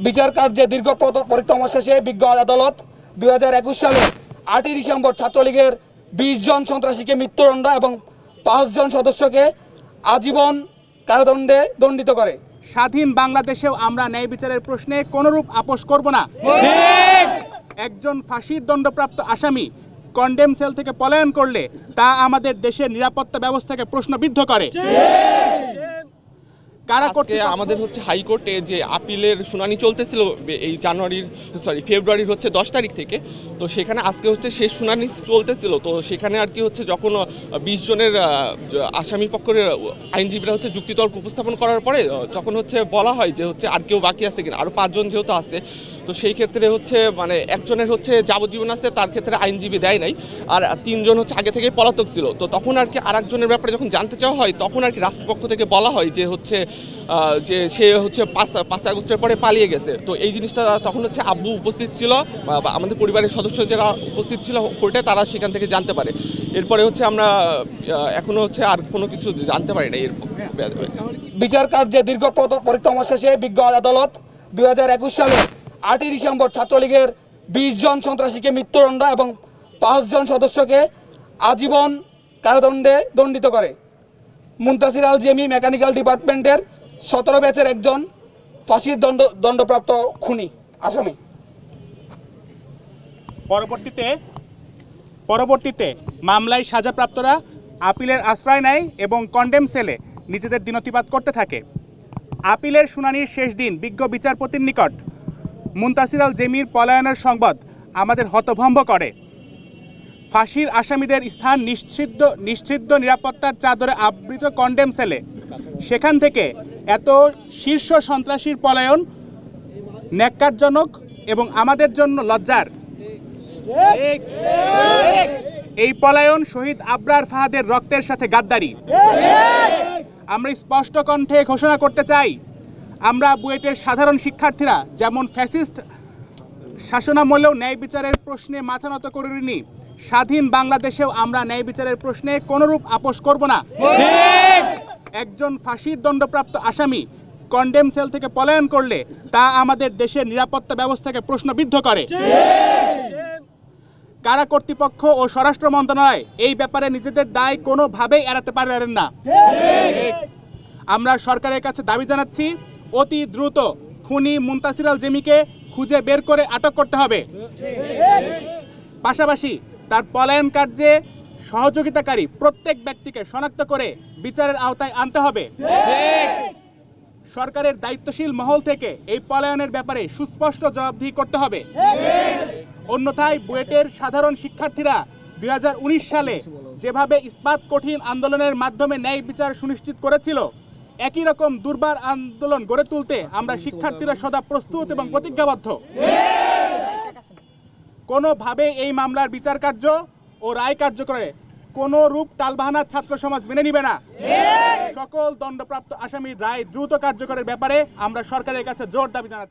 বিচার কার্যে দীর্ঘ পরিক্রমা শেষে বিজ্ঞ আদালত 2021 সালের 8 ডিসেম্বর ছাত্রলীগের 20 জন সন্ত্রাসীকে মৃত্যুদণ্ড এবং 5 জন সদস্যকে আজীবন কারাদণ্ডে দণ্ডিত করে। স্বাধীন বাংলাদেশেও আমরা ন্যায় বিচারের প্রশ্নে কোনরূপ আপোষ করব না। একজন ফাঁসির দণ্ডপ্রাপ্ত আসামি কন্ডেম সেল থেকে পলায়ন করলে তা আমাদের দেশের নিরাপত্তা ব্যবস্থাকে প্রশ্নবিদ্ধ করে। আমাদের হাইকোর্টে যে আপিলের শুনানি চলতেছিল এই ফেব্রুয়ারির 10 তারিখ থেকে, তো সেখানে আজকে শেষ শুনানি চলতেছিল। তো সেখানে আর কি যখন 20 জনের আসামি পক্ষের আইনজীবীরা যুক্তিতর্ক উপস্থাপন করার পরে তখন বলা হয় যে আর কেউ বাকি আছে কিনা, আরও 5 জন যেহেতু আছে, তো সেই ক্ষেত্রে মানে একজনের যাবজ্জীবন আছে, তার ক্ষেত্রে আইনজীবী দেয় নাই, আর 3 জন আগে থেকে পলাতক ছিল। তো তখন আর কি আরেকজনের ব্যাপারে যখন জানতে চাওয়া হয় তখন আর কি রাষ্ট্রপক্ষ থেকে বলা হয় যে যে সে 5 আগস্টের পরে পালিয়ে গেছে। তো এই জিনিসটা তখন আব্বু উপস্থিত ছিল বা আমাদের পরিবারের সদস্য যারা উপস্থিত ছিল কোর্টে, তারা সেখান থেকে জানতে পারে। এরপরে আমরা এখনো আর কোনো কিছু জানতে পারি না। বিচার কার্যে দীর্ঘ পরিক্রমা শেষে বিজ্ঞ আদালত 2021 সালের 8 ডিসেম্বর ছাত্রলীগের 20 জন সন্ত্রাসীকে মৃত্যুদণ্ড এবং 5 জন সদস্যকে আজীবন কারাদণ্ডে দণ্ডিত করে। মুনতাসির আল জেমি মেকানিক্যাল ডিপার্টমেন্টের 17 ব্যাচের একজন ফাঁসির দণ্ডপ্রাপ্ত খুনি আসামি। পরবর্তীতে মামলায় সাজাপ্রাপ্তরা আপিলের আশ্রয় নেয় এবং কন্ডেম সেলে নিজেদের দিনতিপাত করতে থাকে। আপিলের শুনানির শেষ দিন বিজ্ঞ বিচারপতির নিকট মুনতাসির আল জেমির পলায়নের সংবাদ আমাদের হতভম্ব করে। ফাঁসির আসামিদের স্থান নিশ্চিদ্র নিরাপত্তার চাদরে আবৃত কন্ডেম সেলে, সেখান থেকে এত শীর্ষ সন্ত্রাসীর পলায়ন ন্যাক্কারজনক এবং আমাদের জন্য লজ্জার। এই পলায়ন শহীদ আবরার ফাহাদের রক্তের সাথে গাদ্দারি। আমরা স্পষ্ট কণ্ঠে ঘোষণা করতে চাই, আমরা বুয়েটের সাধারণ শিক্ষার্থীরা যেমন ফ্যাসিস্ট শাসনামলেও ন্যায় বিচারের প্রশ্নে মাথা নত করিনি, স্বাধীন বাংলাদেশেও আমরা ন্যায় বিচারের প্রশ্নে কোনরূপ আপোষ করব না। একজন ফাঁসির দণ্ডপ্রাপ্ত আসামি কন্ডেম সেল থেকে পলায়ন করলে তা আমাদের দেশের নিরাপত্তা ব্যবস্থাকে প্রশ্নবিদ্ধ করে। কারা কর্তৃপক্ষ ও স্বরাষ্ট্র মন্ত্রণালয় এই ব্যাপারে নিজেদের দায় কোনোভাবেই এড়াতে পারেন না। আমরা সরকারের কাছে দাবি জানাচ্ছি, অতি দ্রুত খুনি মুনতাসির আল জেমিকে খুঁজে বের করে আটক করতে হবে। পাশাপাশি তার পলায়ন কার্যে সহযোগিতাকারী প্রত্যেক ব্যক্তিকে শনাক্ত করে বিচারের আওতায় আনতে হবে। সরকারের দায়িত্বশীল মহল থেকে এই পলায়নের ব্যাপারে সুস্পষ্ট জবাবদিহি করতে হবে। অন্যথায় বুয়েটের সাধারণ শিক্ষার্থীরা 2019 সালে যেভাবে ইস্পাত কঠিন আন্দোলনের মাধ্যমে ন্যায় বিচার সুনিশ্চিত করেছিল, একই রকম দুর্বার আন্দোলন গড়ে তুলতে আমরা শিক্ষার্থীরা সদা প্রস্তুত এবং প্রতিজ্ঞাবদ্ধ। কোনোভাবে এই মামলার বিচার কার্য ও রায় কার্যকরে কোনো রূপ টালবাহানা ছাত্র সমাজ মেনে নিবে না। সকল দণ্ডপ্রাপ্ত আসামির রায় দ্রুত কার্যকরের ব্যাপারে আমরা সরকারের কাছে জোর দাবি জানাচ্ছি।